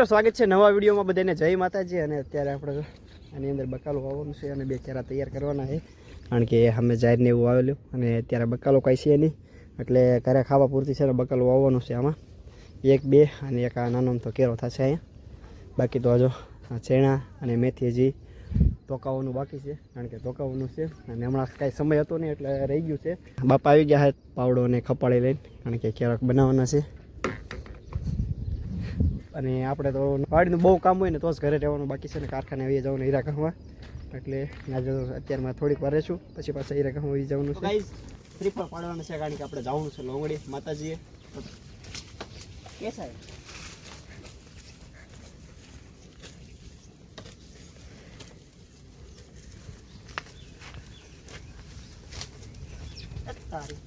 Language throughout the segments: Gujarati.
મિત્રો સ્વાગત છે નવા વિડીયોમાં બધાને જય માતાજી। અને અત્યારે આપણે આની અંદર બકાલો વાવવાનું છે અને બે ચારા તૈયાર કરવાના છે, કારણ કે અમે જાહેરને એવું વાવેલું અને અત્યારે બકાલો કાંઈ છે નહીં, એટલે ઘરે ખાવા પૂરતી છે ને બકાલો વાવવાનું છે। આમાં એક બે અને એક આ નાનો તો કેરો થશે અહીંયા, બાકી તો હજુ ચણા અને મેથી હજી તોકાવાનું બાકી છે, કારણ કે તોકાવાનું છે અને હમણાં કાંઈ સમય હતો નહીં એટલે રહી ગયું છે। બાપા આવી ગયા છે પાવડો અને ખપાળી લઈને, કારણ કે ક્યારેક બનાવવાના છે। અને આપણે તો વાડીનું બહુ કામ હોય ને તો જ ઘરે રહેવાનું બાકી છે ને કારખાને આવી જવાનું હીરા ગામમાં, એટલે આજે અત્યારમાં થોડીક વાર રહેશું પછી પાછા હીરા ગામમાં આવી જવાનું છે। ત્રિપલ પાડવાનું છે, કારણ કે આપણે જવાનું છે લોંગડી માતાજીએ। કે સાહેબ તારી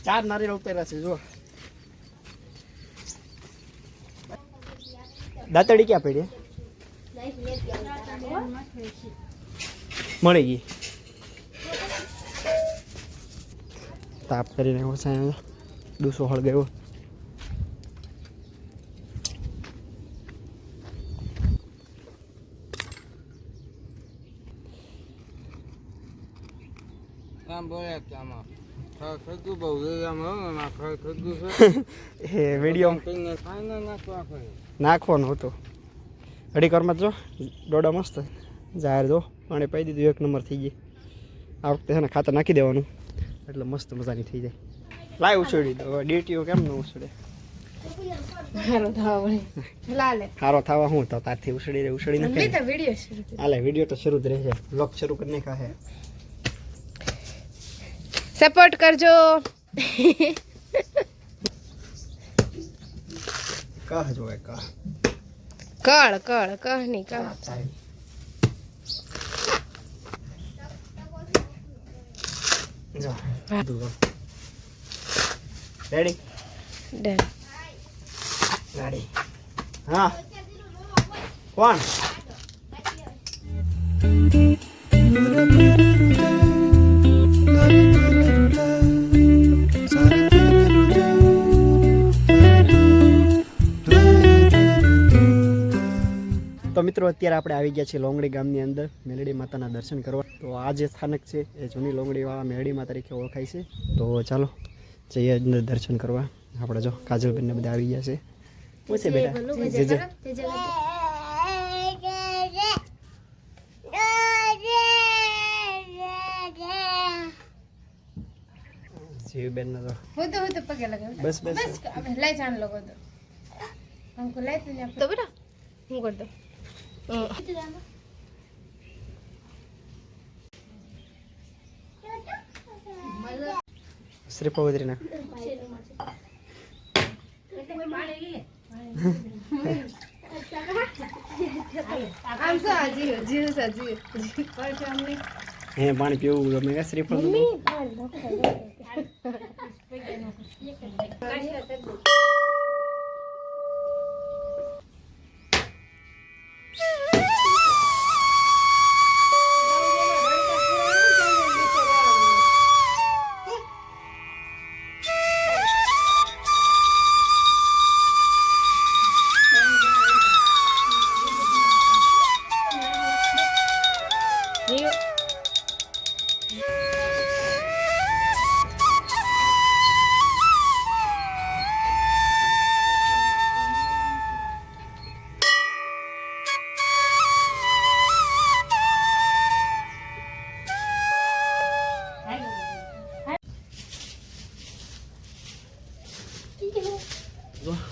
4 નારિયેળ ઉતર્યા છે જો। દાતડી ક્યાં પડી મળી ગઈ, તાપ કરીને ઓછા ડૂસો હળગાવ્યો। નાખવાનું હતું અઢી કરમાં જો ડોડા મસ્ત જાહેર જો પાણી પાઈ દીધું, એક નંબર થઈ ગઈ। આ વખતે છે ને ખાતર નાખી દેવાનું એટલે મસ્ત મજાની થઈ જાય। લાય ઉછળી દો ડીટીઓ કેમ ન ઉછળે, સારો થવા હું તો તારથી ઉછળી નાખે। હાલે વિડીયો તો શરૂ જ રહેશે, બ્લોગ શરૂ કરી નાખા છે, સપોર્ટ કરજો। કહ જો કહ કળ કળ કહ ની કહ જો રેડી ડન રેડી। હા કોણ તો મિત્રો અત્યારે આપણે આવી ગયા છીએ લોંગડી ગામની અંદર મેલડી માતાના દર્શન કરવા। તો આ જે સ્થાનક છે એ જૂની લોંગડીવાળા મેલડી મા તરીકે ઓળખાય છે। તો ચાલો જઈએ અંદર દર્શન કરવા। આપણે જો કાજલબેન ને બધા આવી ગયા છે। શું છે બેટા? જીવબેન ને તો પગે લગાવ બસ બસ લઈ જાણ લોકો તો हमको ले तो बेटा હું કર દો શ્રીફળ વધરી નાખ। હે પાણી પીવું ગમે શ્રીફળ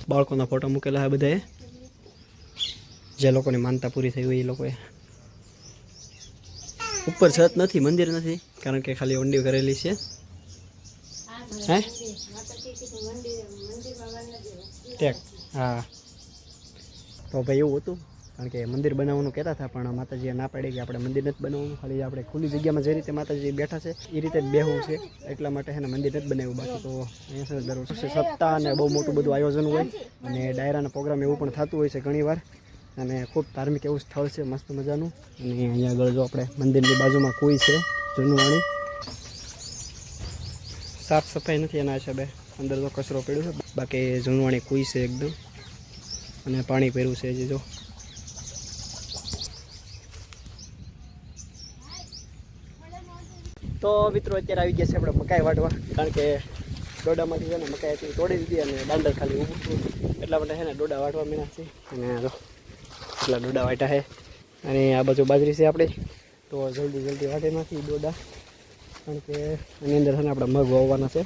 બાળકોના ફોટા મૂકેલા છે બધાએ, જે લોકોની માનતા પૂરી થઈ હોય એ લોકોએ। ઉપર છત નથી, મંદિર નથી, કારણ કે ખાલી ઊંડી કરેલી છે। હે ટેક હા તો ભાઈ એવું હતું કારણ કે મંદિર બનાવવાનું કહેતા હતા પણ માતાજીએ ના પાડી કે આપણે મંદિર નથી બનાવવાનું, ખાલી આપણે ખુલ્લી જગ્યામાં જે રીતે માતાજી બેઠા છે એ રીતે જ બેહવું છે, એટલા માટે છે ને મંદિર નથી બનાવ્યું. બાકી તો અહીંયા છે દર વર્ષે સપ્તાહ અને બહુ મોટું બધું આયોજન હોય અને ડાયરાના પ્રોગ્રામ એવું પણ થતું હોય છે ઘણીવાર, અને ખૂબ ધાર્મિક એવું સ્થળ છે મસ્ત મજાનું. અને અહીંયા આગળ જો આપણે મંદિરની બાજુમાં કુઈ છે જૂનવાણી, સાફ સફાઈ નથી એના હિસાબે અંદર તો કચરો પડ્યો છે, બાકી જૂનવાણી કુઈ છે એકદમ, અને પાણી ભર્યું છે હજી જો. તો મિત્રો અત્યારે આવી ગયા છે આપણે મકાઈ વાટવા, કારણ કે ડોડામાંથી છે ને મકાઈ હતી તોડી દીધી અને દાંડર ખાલી ઊભું હતું, એટલા માટે છે ને ડોડા વાટવા મીના છે. અને જો એટલા ડોડા વાટ્યા છે, અને આ બાજુ બાજરી છે આપણી, તો જલ્દી વાટે નાખી ડોડા, કારણ કે એની અંદર છે ને આપણે મગ વાવવાના છે.